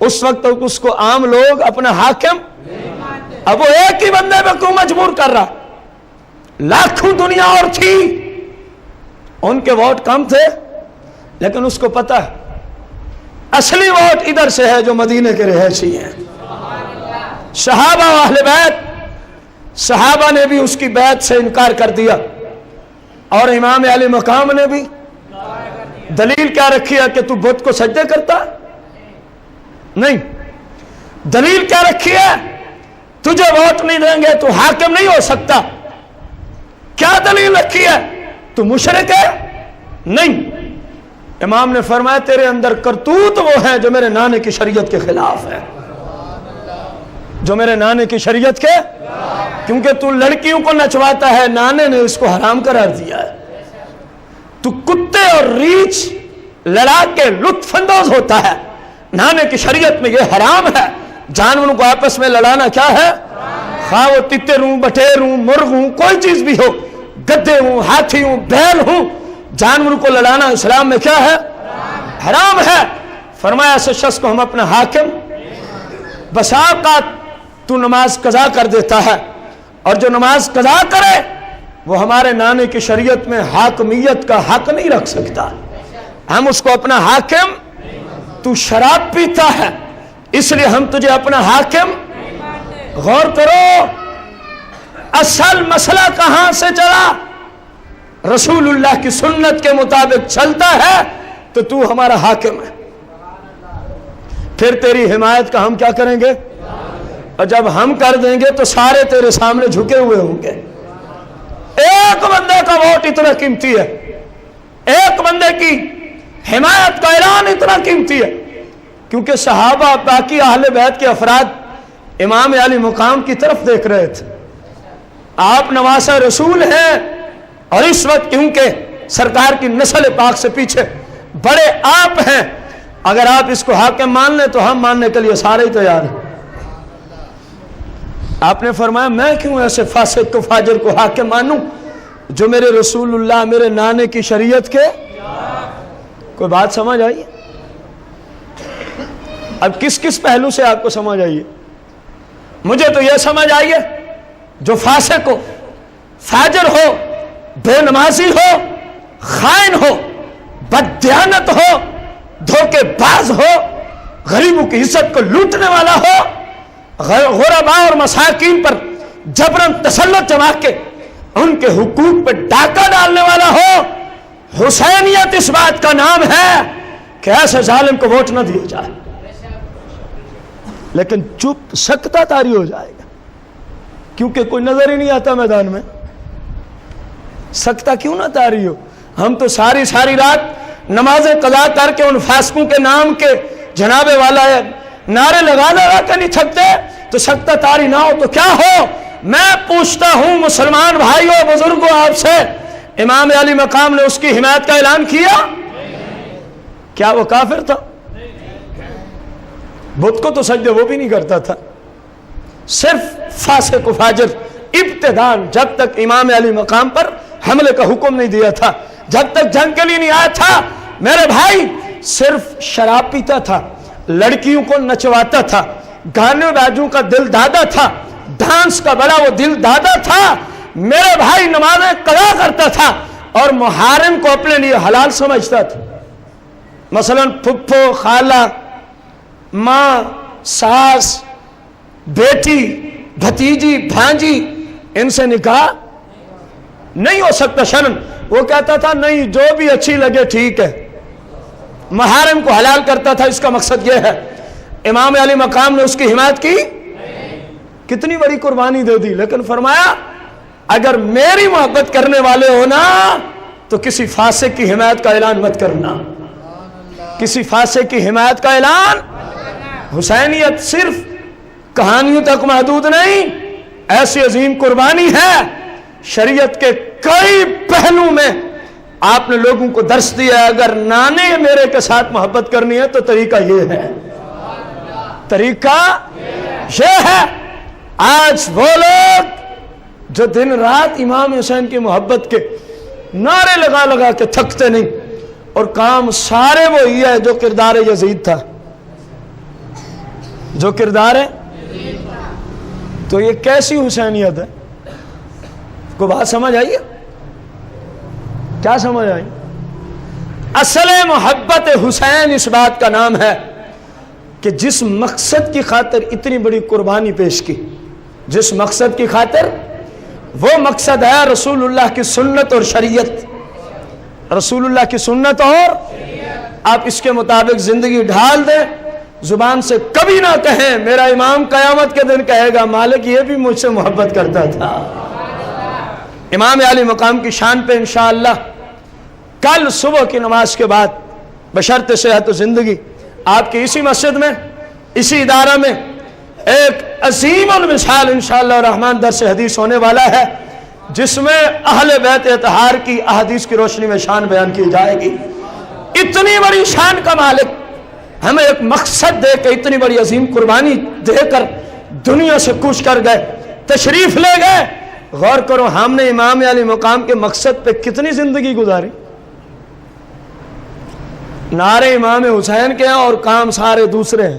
اس وقت تک اس کو عام لوگ اپنا حاکم۔ اب وہ ایک ہی بندے پہ کیوں مجبور کر رہا؟ لاکھوں دنیا اور تھی، ان کے ووٹ کم تھے، لیکن اس کو پتا ہے اصلی ووٹ ادھر سے ہے جو مدینے کے رہائشی ہیں، صحابہ و اہل بیت۔ صحابہ نے بھی اس کی بیعت سے انکار کر دیا، اور امام علی مقام نے بھی۔ دلیل کیا رکھی ہے کہ تو بت کو سجدے کرتا؟ نہیں۔ دلیل کیا رکھی ہے تجھے ووٹ نہیں دیں گے تو حاکم نہیں ہو سکتا؟ کیا دلیل رکھی ہے تو مشرک ہے؟ نہیں۔ امام نے فرمایا تیرے اندر کرتوت وہ ہے جو میرے نانے کی شریعت کے خلاف ہے، جو میرے نانے کی شریعت کے، کیونکہ تو لڑکیوں کو نچواتا ہے، نانے نے اس کو حرام قرار دیا ہے۔ تو کتے اور ریچھ لڑا کے لطف اندوز ہوتا ہے، نانے کی شریعت میں یہ حرام ہے۔ جانوروں کو آپس میں لڑانا کیا ہے؟ خواہ وہ تتر ہوں، بٹیر ہوں، مرغ ہوں، کوئی چیز بھی ہو، گدے ہوں، ہاتھی ہوں، بیل ہوں، جانوروں کو لڑانا اسلام میں کیا ہے؟ حرام ہے۔ فرمایا ایسے شخص کو ہم اپنا حاکم، بس اوقات تو نماز قضا کر دیتا ہے، اور جو نماز قضا کرے وہ ہمارے نانے کی شریعت میں حاکمیت کا حق نہیں رکھ سکتا، ہم اس کو اپنا حاکم۔ تو شراب پیتا ہے اس لیے ہم تجھے اپنا حاکم۔ غور کرو اصل مسئلہ کہاں سے چلا؟ رسول اللہ کی سنت کے مطابق چلتا ہے تو تو ہمارا حاکم ہے، پھر تیری حمایت کا ہم کیا کریں گے؟ اور جب ہم کر دیں گے تو سارے تیرے سامنے جھکے ہوئے ہوں گے۔ ایک بندے کا ووٹ اتنا قیمتی ہے، ایک بندے کی حمایت کا اعلان اتنا قیمتی ہے، کیونکہ صحابہ باقی اہل بیت کے افراد امام علی مقام کی طرف دیکھ رہے تھے۔ آپ نواسہ رسول ہیں، اور اس وقت کیونکہ سرکار کی نسل پاک سے پیچھے بڑے آپ ہیں، اگر آپ اس کو حاکم مان لیں تو ہم ماننے کے لیے سارے ہی تیار ہیں۔ آپ نے فرمایا میں کیوں ایسے فاسق کو فاجر کو حاکم مانوں جو میرے رسول اللہ میرے نانے کی شریعت کے۔ کوئی بات سمجھ آئی؟ اب کس کس پہلو سے آپ کو سمجھ آئیے؟ مجھے تو یہ سمجھ آئیے جو فاسق ہو فاجر ہو، بے نمازی ہو، خائن ہو، بددیانت ہو، دھوکے باز ہو، غریبوں کی عزت کو لوٹنے والا ہو، غرباء اور مساکین پر جبراً تسلط جما کے ان کے حقوق پہ ڈاکہ ڈالنے والا ہو، حسینیت اس بات کا نام ہے کہ ایسے ظالم کو ووٹ نہ دیا جائے۔ لیکن چپ سکتہ طاری ہو جائے گا، کیونکہ کوئی نظر ہی نہیں آتا میدان میں۔ سکتہ کیوں نہ طاری ہو؟ ہم تو ساری رات نمازیں قضا کر کے ان فاسقوں کے نام کے جناب والا ہے نعرے لگا کے نہیں تھکتے، تو سکتہ طاری نہ ہو تو کیا ہو؟ میں پوچھتا ہوں مسلمان بھائیوں بزرگوں آپ سے، امام علی مقام نے اس کی حمایت کا اعلان کیا؟ کیا وہ کافر تھا؟ بت کو تو سجدے وہ بھی نہیں کرتا تھا، صرف فاسق و فاجر ابتداءً جب تک امام علی مقام پر حملے کا حکم نہیں دیا تھا، جب تک جنگ کے لیے نہیں آیا تھا، میرے بھائی صرف شراب پیتا تھا، لڑکیوں کو نچواتا تھا، گانے باجوں کا دل دادا تھا، ڈانس کا بڑا وہ دل دادا تھا، میرے بھائی نمازیں قضا کرتا تھا اور محارم کو اپنے لیے حلال سمجھتا تھا۔ مثلا پھپھو، خالہ، ماں، ساس، بیٹی، بھتیجی، بھانجی، ان سے نکاح نہیں ہو سکتا شرن۔ وہ کہتا تھا نہیں، جو بھی اچھی لگے ٹھیک ہے، محارم کو حلال کرتا تھا۔ اس کا مقصد یہ ہے امام علی مقام نے اس کی حمایت کی، کتنی بڑی قربانی دے دی، لیکن فرمایا اگر میری محبت کرنے والے ہو نا تو کسی فاسق کی حمایت کا اعلان مت کرنا، کسی فاسق کی حمایت کا اعلان۔ حسینیت صرف کہانیوں تک محدود نہیں، ایسی عظیم قربانی ہے، شریعت کے کئی پہلو میں آپ نے لوگوں کو درس دیا ہے۔ اگر نانے میرے کے ساتھ محبت کرنی ہے تو طریقہ یہ ہے، طریقہ یہ ہے۔ آج وہ لوگ جو دن رات امام حسین کی محبت کے نعرے لگا کے تھکتے نہیں، اور کام سارے وہی ہے جو کردار یزید تھا، جو کردار ہے، تو یہ کیسی حسینیت ہے؟ کو بات سمجھ آئی ہے؟ کیا سمجھ آئی؟ اصل محبت حسین اس بات کا نام ہے کہ جس مقصد کی خاطر اتنی بڑی قربانی پیش کی، جس مقصد کی خاطر، وہ مقصد ہے رسول اللہ کی سنت اور شریعت، رسول اللہ کی سنت اور آپ اس کے مطابق زندگی ڈھال دیں، زبان سے کبھی نہ کہیں میرا امام قیامت کے دن کہے گا مالک یہ بھی مجھ سے محبت کرتا تھا۔ امام علی مقام کی شان پہ انشاءاللہ کل صبح کی نماز کے بعد بشرط صحت و زندگی آپ کی اسی مسجد میں، اسی ادارہ میں ایک عظیم المثال انشاءاللہ الرحمن درس حدیث ہونے والا ہے، جس میں اہل بیت اطہار کی احادیث کی روشنی میں شان بیان کی جائے گی۔ اتنی بڑی شان کا مالک ہمیں ایک مقصد دے کے اتنی بڑی عظیم قربانی دے کر دنیا سے کوچ کر گئے، تشریف لے گئے۔ غور کرو ہم نے امام علی مقام کے مقصد پہ کتنی زندگی گزاری۔ نعرے امام حسین کے ہیں اور کام سارے دوسرے ہیں۔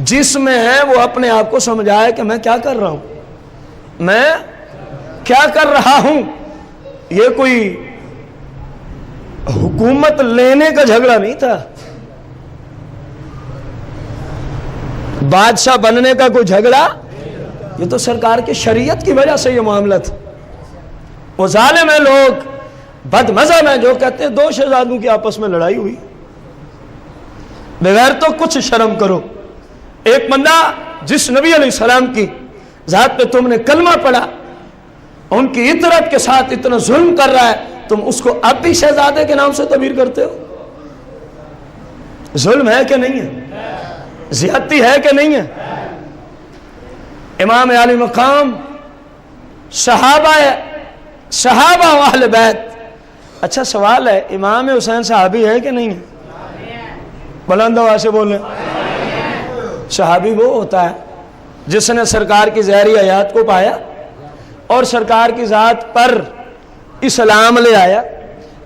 جس میں ہے وہ اپنے آپ کو سمجھائے کہ میں کیا کر رہا ہوں، میں کیا کر رہا ہوں۔ یہ کوئی حکومت لینے کا جھگڑا نہیں تھا، بادشاہ بننے کا کوئی جھگڑا، یہ تو سرکار کی شریعت کی وجہ سے یہ معاملہ تھا۔ وہ ظالم ہیں لوگ، بد مذہب ہیں جو کہتے ہیں دو شہزادوں کی آپس میں لڑائی ہوئی، بغیر تو کچھ شرم کرو۔ ایک بندہ جس نبی علیہ السلام کی ذات پہ تم نے کلمہ پڑھا، ان کی اطرت کے ساتھ اتنا ظلم کر رہا ہے، تم اس کو اب بھی شہزادے کے نام سے تعبیر کرتے ہو۔ ظلم ہے کہ نہیں ہے؟ زیادتی ہے کہ نہیں ہے؟ امام علی مقام، صحابہ و اہل بیت۔ اچھا سوال ہے، امام حسین صحابی ہے کہ نہیں ہے؟ بلند آواز سے بولیں۔ صحابی وہ ہوتا ہے جس نے سرکار کی ظاہری حیات کو پایا اور سرکار کی ذات پر اسلام لے آیا،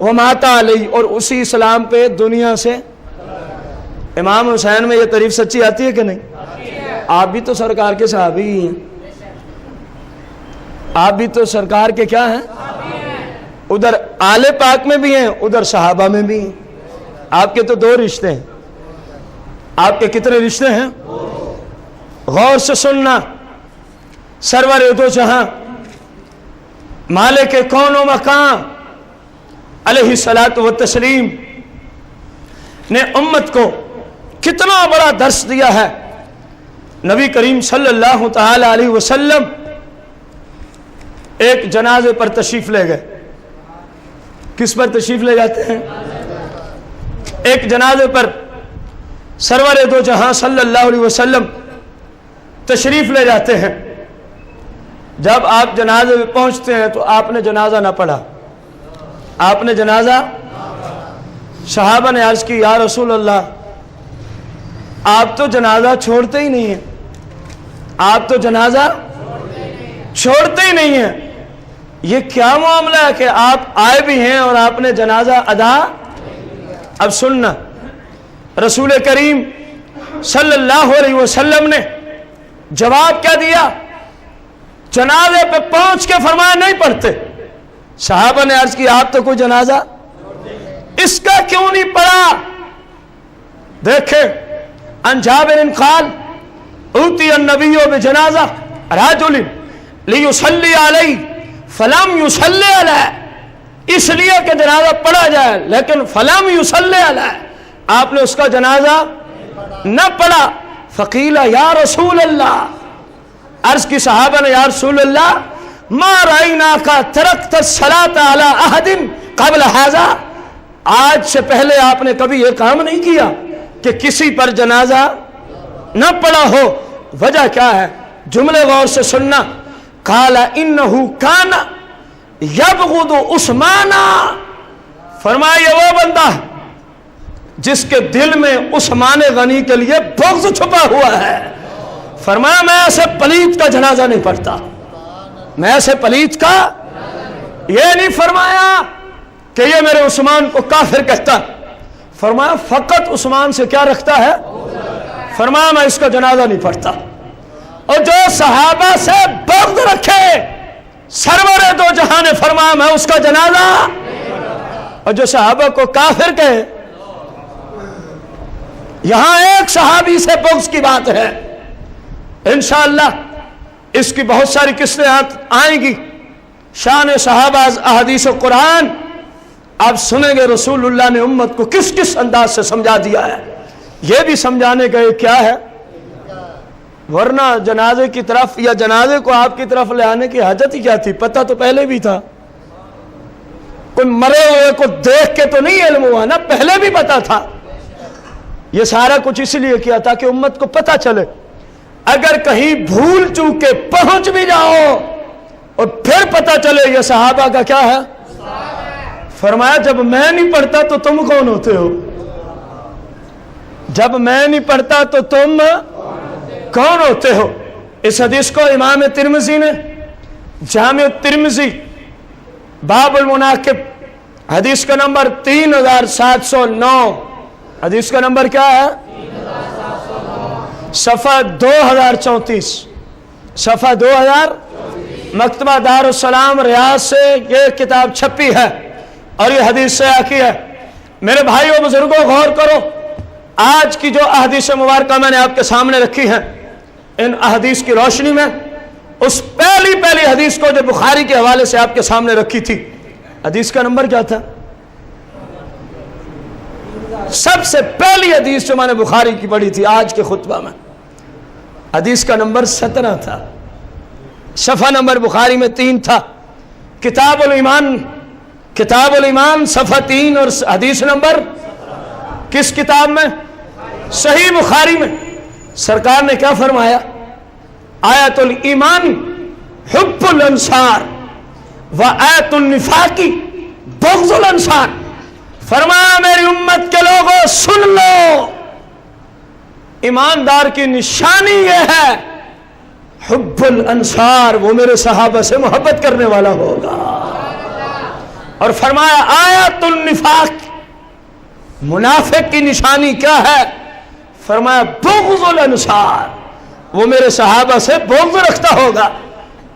وہ ماتا علیہ، اور اسی اسلام پہ دنیا سے۔ امام حسین میں یہ تعریف سچی آتی ہے کہ نہیں؟ آپ بھی تو سرکار کے صحابی ہی ہیں۔ آپ بھی تو سرکار کے کیا ہیں؟ ادھر آل پاک میں بھی ہیں، ادھر صحابہ میں بھی ہیں۔ آپ کے تو دو رشتے ہیں۔ آپ کے کتنے رشتے ہیں؟ غور سے سننا، سرور دو جہاں مالک کون و مکان علیہ الصلاۃ والتسلیم نے امت کو کتنا بڑا درس دیا ہے۔ نبی کریم صلی اللہ تعالی علیہ وسلم ایک جنازے پر تشریف لے گئے۔ کس پر تشریف لے جاتے ہیں؟ ایک جنازے پر سرور دو جہاں صلی اللہ علیہ وسلم تشریف لے جاتے ہیں۔ جب آپ جنازے میں پہنچتے ہیں تو آپ نے جنازہ نہ پڑھا۔ آپ نے جنازہ، صحابہ نے عرض کی یا رسول اللہ آپ تو جنازہ چھوڑتے ہی نہیں ہیں، آپ تو جنازہ چھوڑتے ہی نہیں ہیں، یہ کیا معاملہ ہے کہ آپ آئے بھی ہیں اور آپ نے جنازہ ادا؟ اب سننا، رسول کریم صلی اللہ علیہ وسلم نے جواب کیا دیا؟ جنازے پہ پہنچ کے فرمایا نہیں پڑھتے۔ صحابہ نے عرض کی آپ تو کوئی جنازہ اس کا کیوں نہیں پڑھا؟ دیکھیں، عن جابر قال اوتی النبی بجنازہ رجل لیصلی علیہ فلم یصلی علیہ، اس لیے کہ جنازہ پڑھا جائے لیکن فلم یصلی علیہ، آپ نے اس کا جنازہ نہ پڑھا۔ فقیل یا رسول اللہ، عرض کی صحابہ نے یا رسول اللہ ما رأیناک ترکت الصلاۃ علی احد قبل ھذا، آج سے پہلے آپ نے کبھی یہ کام نہیں کیا کہ کسی پر جنازہ نہ پڑا ہو۔ وجہ کیا ہے؟ جملے غور سے سننا، قال انہ کان یبغض عثمانا، فرمایا یہ وہ بندہ جس کے دل میں عثمان غنی کے لیے بغض چھپا ہوا ہے۔ فرمایا میں ایسے پلیت کا جنازہ نہیں پڑھتا، میں ایسے پلیت کا، یہ نہیں فرمایا کہ یہ میرے عثمان کو کافر کہتا، فرمایا فقط عثمان سے کیا رکھتا ہے، فرمایا میں اس کا جنازہ نہیں پڑھتا۔ اور جو صحابہ سے بغض رکھے سرور دو جہاں نے فرمایا میں اس کا جنازہ، اور جو صحابہ کو کافر کہے، یہاں ایک صحابی سے بغض کی بات ہے، انشاءاللہ اس کی بہت ساری قصتیں آئیں گی۔ شان صحابہ احادیث و قرآن آپ سنیں گے، رسول اللہ نے امت کو کس کس انداز سے سمجھا دیا ہے۔ یہ بھی سمجھانے کا کیا ہے، ورنہ جنازے کی طرف یا جنازے کو آپ کی طرف لے آنے کی حاجت ہی کیا تھی؟ پتہ تو پہلے بھی تھا، کوئی مرے ہوئے کو دیکھ کے تو نہیں علم ہوا نا، پہلے بھی پتہ تھا۔ یہ سارا کچھ اس لیے کیا تھا کہ امت کو پتہ چلے، اگر کہیں بھول چوک کے پہنچ بھی جاؤ اور پھر پتہ چلے یہ صحابہ کا کیا ہے۔ فرمایا جب میں نہیں پڑھتا تو تم کون ہوتے ہو؟ جب میں نہیں پڑھتا تو تم کون ہوتے ہو؟ اس حدیث کو امام ترمذی نے جامع ترمذی باب المناقب حدیث کا نمبر 3709، حدیث کا نمبر کیا ہے؟ صفحہ 2034، صفحہ 2000، مکتبہ دار السلام ریاض سے یہ کتاب چھپی ہے اور یہ حدیث سے آکی ہے۔ میرے بھائیوں بزرگوں غور کرو، آج کی جو احادیث مبارکہ میں نے آپ کے سامنے رکھی ہیں، ان احادیث کی روشنی میں اس پہلی حدیث کو جو بخاری کے حوالے سے آپ کے سامنے رکھی تھی، حدیث کا نمبر کیا تھا؟ سب سے پہلی حدیث جو میں نے بخاری کی پڑھی تھی آج کے خطبہ میں، حدیث کا نمبر 17 تھا، صفحہ نمبر بخاری میں 3 تھا، کتاب الایمان صفحہ 3 اور حدیث نمبر کس کتاب میں؟ صحیح بخاری میں۔ سرکار نے کیا فرمایا؟ آیت الایمان حب الانصار و آیت النفاق بغض الانصار، فرمایا میری امت کے لوگوں سن لو، ایماندار کی نشانی یہ ہے حب الانصار، وہ میرے صحابہ سے محبت کرنے والا ہوگا۔ اور فرمایا آیت النفاق، منافق کی نشانی کیا ہے؟ فرمایا بغض الانصار، وہ میرے صحابہ سے بغض رکھتا ہوگا۔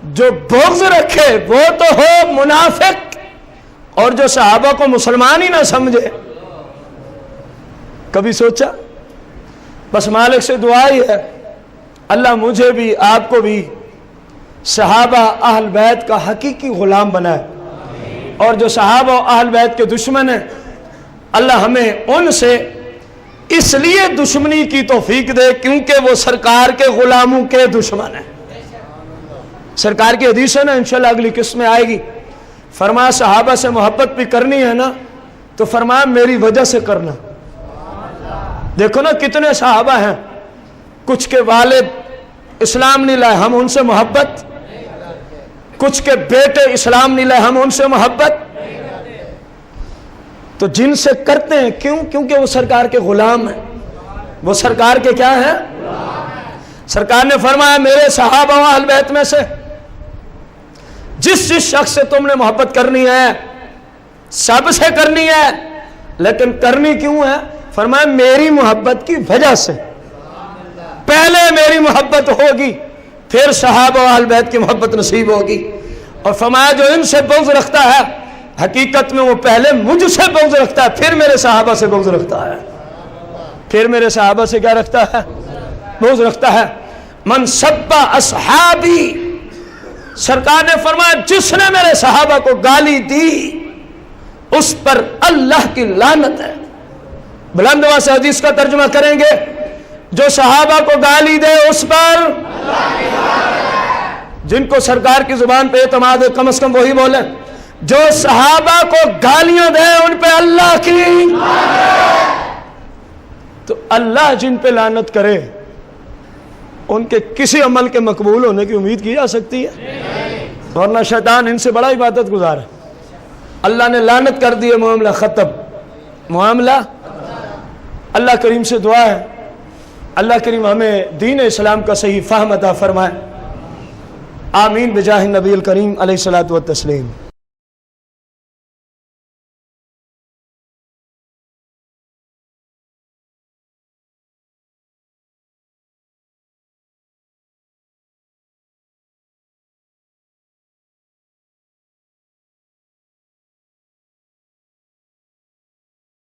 جو بغض رکھے وہ تو ہو منافق، اور جو صحابہ کو مسلمان ہی نہ سمجھے۔ کبھی سوچا؟ بس مالک سے دعا ہی ہے اللہ مجھے بھی آپ کو بھی صحابہ اہل بیت کا حقیقی غلام بنائے، اور جو صحابہ و اہل بیت کے دشمن ہیں اللہ ہمیں ان سے اس لیے دشمنی کی توفیق دے کیونکہ وہ سرکار کے غلاموں کے دشمن ہیں۔ سرکار کی حدیث ہے نا، انشاءاللہ اگلی قسط میں آئے گی، فرمایا صحابہ سے محبت بھی کرنی ہے نا تو فرمایا میری وجہ سے کرنا۔ دیکھو نا کتنے صحابہ ہیں، کچھ کے والد اسلام نہیں لائے ہم ان سے محبت، کچھ کے بیٹے اسلام نہیں لائے ہم ان سے محبت، تو جن سے کرتے ہیں کیوں؟ کیونکہ وہ سرکار کے غلام ہیں، وہ سرکار کے کیا ہیں؟ سرکار نے فرمایا میرے صحابہ و اہل بیت میں سے جس شخص سے تم نے محبت کرنی ہے سب سے کرنی ہے، لیکن کرنی کیوں ہے؟ فرمایا میری محبت کی وجہ سے، پہلے میری محبت ہوگی پھر صحابہ و اہل بیت کی محبت نصیب ہوگی۔ اور فرمایا جو ان سے بغض رکھتا ہے حقیقت میں وہ پہلے مجھ سے بغض رکھتا ہے پھر میرے صحابہ سے بغض رکھتا ہے، پھر میرے صحابہ سے کیا رکھتا ہے؟ بغض رکھتا ہے۔ من سب اصحابی، سرکار نے فرمایا جس نے میرے صحابہ کو گالی دی اس پر اللہ کی لعنت ہے۔ بلند آواز سے حدیث کا ترجمہ کریں گے، جو صحابہ کو گالی دے اس پر اللہ کی لعنت ہے۔ جن کو سرکار کی زبان پہ اعتماد ہے کم از کم وہی بولیں، جو صحابہ کو گالیاں دے ان پہ اللہ کی لعنت۔ تو اللہ جن پہ لعنت کرے ان کے کسی عمل کے مقبول ہونے کی امید کی جا سکتی ہے؟ ورنہ شیطان ان سے بڑا عبادت گزار ہے۔ اللہ نے لعنت کر دی، معاملہ ختم، معاملہ۔ اللہ کریم سے دعا ہے اللہ کریم ہمیں دین اسلام کا صحیح فہم عطا فرمائے، آمین بجاہ النبی الکریم علیہ الصلوۃ والتسلیم۔